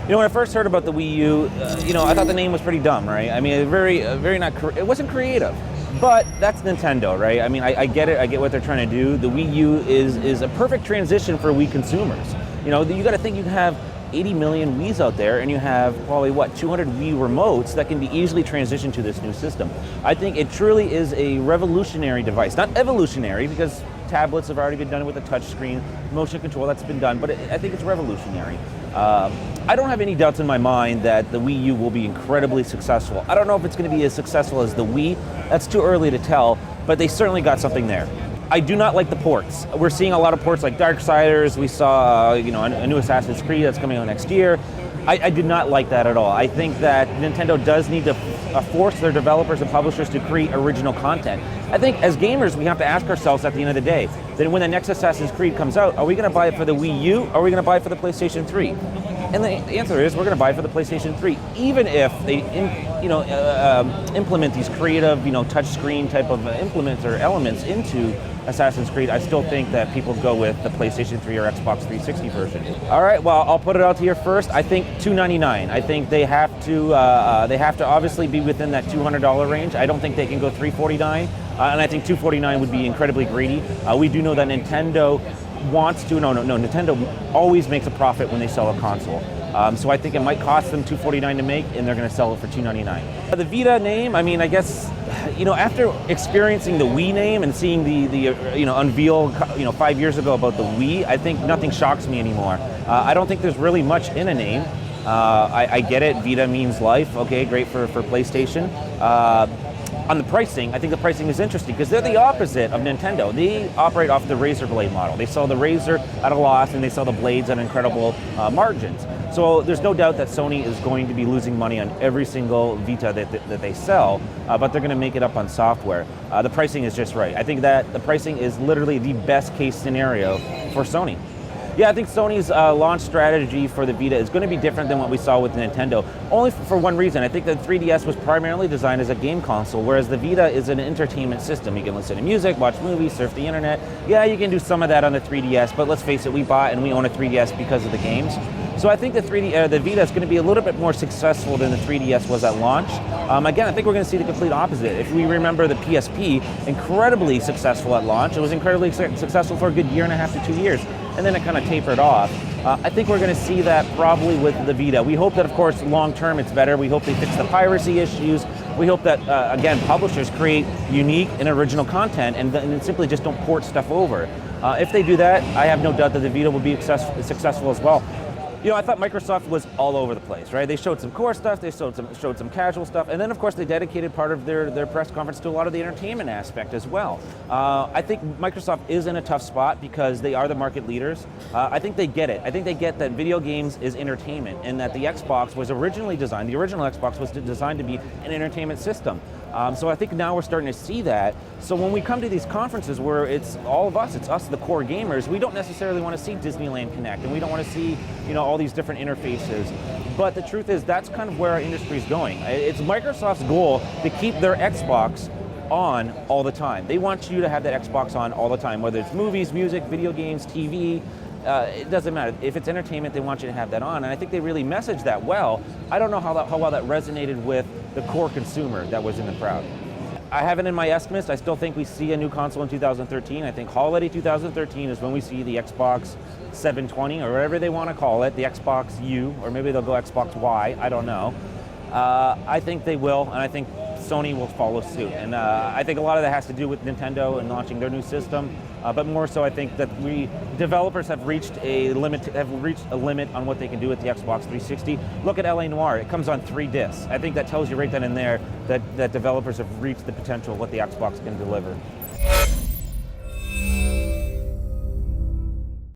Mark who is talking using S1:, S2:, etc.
S1: When I first heard about the Wii U, I thought the name was pretty dumb, right? I mean, it wasn't creative. But that's Nintendo, right? I mean, I get it. I get what they're trying to do. The Wii U is a perfect transition for Wii consumers. You got to think you have 80 million Wiis out there, and you have probably 200 Wii remotes that can be easily transitioned to this new system. I think it truly is a revolutionary device, not evolutionary, because tablets have already been done with a touch screen, motion control, that's been done, but I think it's revolutionary. I don't have any doubts in my mind that the Wii U will be incredibly successful. I don't know if it's going to be as successful as the Wii. That's too early to tell, but they certainly got something there. I do not like the ports. We're seeing a lot of ports like Darksiders. We saw, a new Assassin's Creed that's coming out next year. I did not like that at all. I think that Nintendo does need to force their developers and publishers to create original content. I think as gamers, we have to ask ourselves at the end of the day, that when the next Assassin's Creed comes out, are we going to buy it for the Wii U, or are we going to buy it for the PlayStation 3? And the answer is we're going to buy it for the PlayStation 3, even if they implement these creative, touchscreen type of implements or elements into Assassin's Creed. I still think that people go with the PlayStation 3 or Xbox 360 version. All right, well, I'll put it out here first. I think $299. I think they have to obviously be within that $200 range. I don't think they can go $349, and I think $249 would be incredibly greedy. We do know that Nintendo Nintendo always makes a profit when they sell a console. So I think it might cost them $249 to make, and they're going to sell it for $299. The Vita name, I mean, I guess, after experiencing the Wii name and seeing the unveil, 5 years ago about the Wii, I think nothing shocks me anymore. I don't think there's really much in a name. I get it, Vita means life, okay, great for PlayStation. On the pricing, I think the pricing is interesting because they're the opposite of Nintendo. They operate off the razor blade model. They sell the razor at a loss, and they sell the blades at incredible margins. So there's no doubt that Sony is going to be losing money on every single Vita that they sell, but they're going to make it up on software. The pricing is just right. I think that the pricing is literally the best case scenario for Sony. Yeah, I think Sony's launch strategy for the Vita is going to be different than what we saw with Nintendo, only for one reason. I think the 3DS was primarily designed as a game console, whereas the Vita is an entertainment system. You can listen to music, watch movies, surf the internet. Yeah, you can do some of that on the 3DS, but let's face it, we bought and we own a 3DS because of the games. So I think the Vita is going to be a little bit more successful than the 3DS was at launch. Again, I think we're going to see the complete opposite. If we remember the PSP, incredibly successful at launch. It was incredibly successful for a good year and a half to 2 years, and then it kind of tapered off. I think we're going to see that probably with the Vita. We hope that, of course, long term it's better. We hope they fix the piracy issues. We hope that, again, publishers create unique and original content and simply just don't port stuff over. If they do that, I have no doubt that the Vita will be successful as well. I thought Microsoft was all over the place, right? They showed some core stuff, they showed some casual stuff, and then of course they dedicated part of their press conference to a lot of the entertainment aspect as well. I think Microsoft is in a tough spot because they are the market leaders. I think they get it. I think they get that video games is entertainment, and that the Xbox was originally designed, the original Xbox was designed to be an entertainment system. So I think now we're starting to see that. So when we come to these conferences where it's all of us, it's us, the core gamers, we don't necessarily want to see Disneyland Connect, and we don't want to see, all these different interfaces. But the truth is, that's kind of where our industry is going. It's Microsoft's goal to keep their Xbox on all the time. They want you to have that Xbox on all the time, whether it's movies, music, video games, TV. It doesn't matter. If it's entertainment, they want you to have that on, and I think they really messaged that well. I don't know how well that resonated with the core consumer that was in the crowd. I have it in my estimates. I still think we see a new console in 2013. I think holiday 2013 is when we see the Xbox 720, or whatever they want to call it, the Xbox U, or maybe they'll go Xbox Y, I don't know. I think they will, and I think Sony will follow suit. And I think a lot of that has to do with Nintendo and launching their new system. But more so, I think that developers have reached a limit on what they can do with the Xbox 360. Look at LA Noire; it comes on 3 discs. I think that tells you right then and there that developers have reached the potential of what the Xbox can deliver.